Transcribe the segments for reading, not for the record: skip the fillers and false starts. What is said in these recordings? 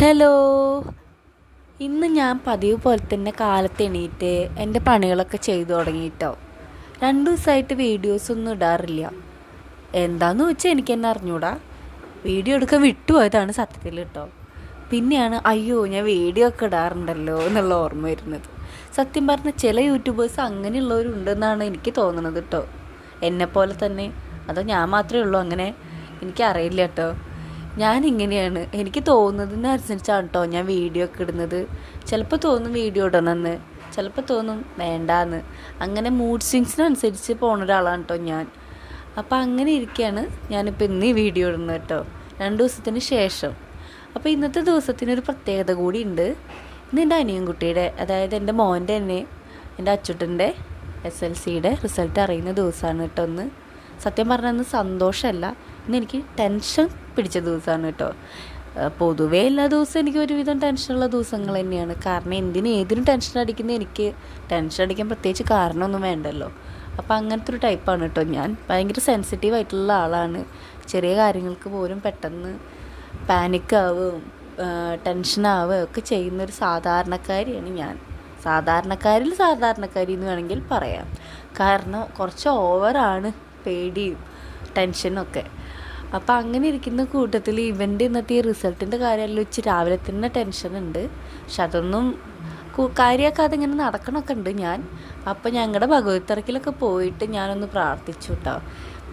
Hello. ഇന്ന് ഞാൻ പതിവ് പോലെ തന്നെ കാലത്ത് എണീറ്റ് എൻ്റെ പണികളൊക്കെ ചെയ്തു തുടങ്ങിയിട്ടോ. 2 ദിവസമായിട്ട് വീഡിയോസൊന്നും ഇടാറില്ല. എന്താണെന്ന് വെച്ചാൽ എനിക്ക് തന്നെ അറിഞ്ഞൂടാ. വീഡിയോ എടുക്കാൻ വിട്ടുപോയതാണ് സത്യത്തിൽ കേട്ടോ. പിന്നെയാണ് അയ്യോ ഞാൻ വീഡിയോ ഒക്കെ ഇടാറുണ്ടല്ലോ എന്നുള്ള ഓർമ്മ വരുന്നത്. സത്യം പറഞ്ഞാൽ ചില യൂട്യൂബേഴ്സ് അങ്ങനെയുള്ളവരുണ്ടെന്നാണ് എനിക്ക് തോന്നുന്നത് കേട്ടോ. എന്നെപ്പോലെ തന്നെ. അതോ ഞാൻ മാത്രമേ ഉള്ളൂ അങ്ങനെ? എനിക്കറിയില്ല കേട്ടോ. ഞാനിങ്ങനെയാണ്, എനിക്ക് തോന്നുന്നതിനനുസരിച്ചാണ് കേട്ടോ ഞാൻ വീഡിയോ ഒക്കെ ഇടുന്നത്. ചിലപ്പോൾ തോന്നും വീഡിയോ ഇടണമെന്ന്, ചിലപ്പോൾ തോന്നും വേണ്ടാന്ന്. അങ്ങനെ മൂഡ് സ്വിങ്സിനനുസരിച്ച് പോകുന്ന ഒരാളാണ് കേട്ടോ ഞാൻ. അപ്പോൾ അങ്ങനെ ഇരിക്കുകയാണ് ഞാനിപ്പോൾ ഇന്ന് ഈ വീഡിയോ ഇടുന്നത് കേട്ടോ, 2 ദിവസത്തിന് ശേഷം. അപ്പോൾ ഇന്നത്തെ ദിവസത്തിനൊരു പ്രത്യേകത കൂടി ഉണ്ട്. ഇന്ന് എൻ്റെ അനിയൻകുട്ടിയുടെ, അതായത് എൻ്റെ മോൻ്റെ തന്നെ, എൻ്റെ അച്ചുട്ടൻ്റെ SLCയുടെ റിസൾട്ട് അറിയുന്ന ദിവസമാണ് കേട്ടോ ഒന്ന്. സത്യം പറഞ്ഞാൽ ഇന്ന് സന്തോഷമല്ല, ഇന്ന് എനിക്ക് ടെൻഷൻ പിടിച്ച ദിവസമാണ് കേട്ടോ. പൊതുവേ എല്ലാ ദിവസവും എനിക്ക് ഒരുവിധം ടെൻഷനുള്ള ദിവസങ്ങൾ തന്നെയാണ്. കാരണം ഏതിനും ടെൻഷൻ അടിക്കുന്ന എനിക്ക് ടെൻഷൻ അടിക്കാൻ പ്രത്യേകിച്ച് കാരണമൊന്നും വേണ്ടല്ലോ. അപ്പോൾ അങ്ങനത്തെ ഒരു ടൈപ്പാണ് കേട്ടോ ഞാൻ. ഭയങ്കര സെൻസിറ്റീവ് ആയിട്ടുള്ള ആളാണ്. ചെറിയ കാര്യങ്ങൾക്ക് പോലും പെട്ടെന്ന് പാനിക്കാവുകയും ടെൻഷനാവുകയും ഒക്കെ ചെയ്യുന്നൊരു സാധാരണക്കാരിയാണ് ഞാൻ. സാധാരണക്കാരിൽ സാധാരണക്കാരി എന്ന് വേണമെങ്കിൽ പറയാം. കാരണം കുറച്ച് ഓവറാണ് പേടിയും ടെൻഷനൊക്കെ. അപ്പോൾ അങ്ങനെ ഇരിക്കുന്ന കൂട്ടത്തിൽ ഇവൻ്റെ ഇന്നത്തെ ഈ റിസൾട്ടിൻ്റെ കാര്യമെല്ലാം വെച്ച് രാവിലെ തന്നെ ടെൻഷനുണ്ട്. പക്ഷെ അതൊന്നും കാര്യമാക്കാതെ ഇങ്ങനെ നടക്കണമൊക്കെ ഉണ്ട് ഞാൻ. അപ്പോൾ ഞങ്ങളുടെ ഭഗവതിത്തറക്കിലൊക്കെ പോയിട്ട് ഞാനൊന്ന് പ്രാർത്ഥിച്ചു കേട്ടോ.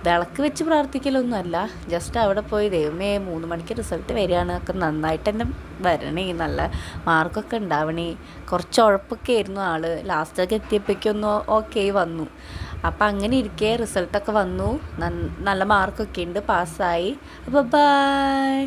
വിളക്ക് വെച്ച് പ്രാർത്ഥിക്കലൊന്നുമല്ല, ജസ്റ്റ് അവിടെ പോയി ദൈവമേ 3 മണിക്ക് റിസൾട്ട് വരികയാണ്, ഒക്കെ നന്നായിട്ട് തന്നെ വരണേ, നല്ല മാർക്കൊക്കെ ഉണ്ടാവണേ. കുറച്ച് ഉഴപ്പൊക്കെ ആയിരുന്നു ആൾ, ലാസ്റ്റൊക്കെ എത്തിയപ്പോഴേക്കൊന്ന് ഓക്കെ വന്നു. അപ്പം അങ്ങനെ ഇരിക്കെ റിസൾട്ടൊക്കെ വന്നു, നല്ല മാർക്കൊക്കെ ഉണ്ട്, പാസ്സായി. അപ്പോൾ ബൈ.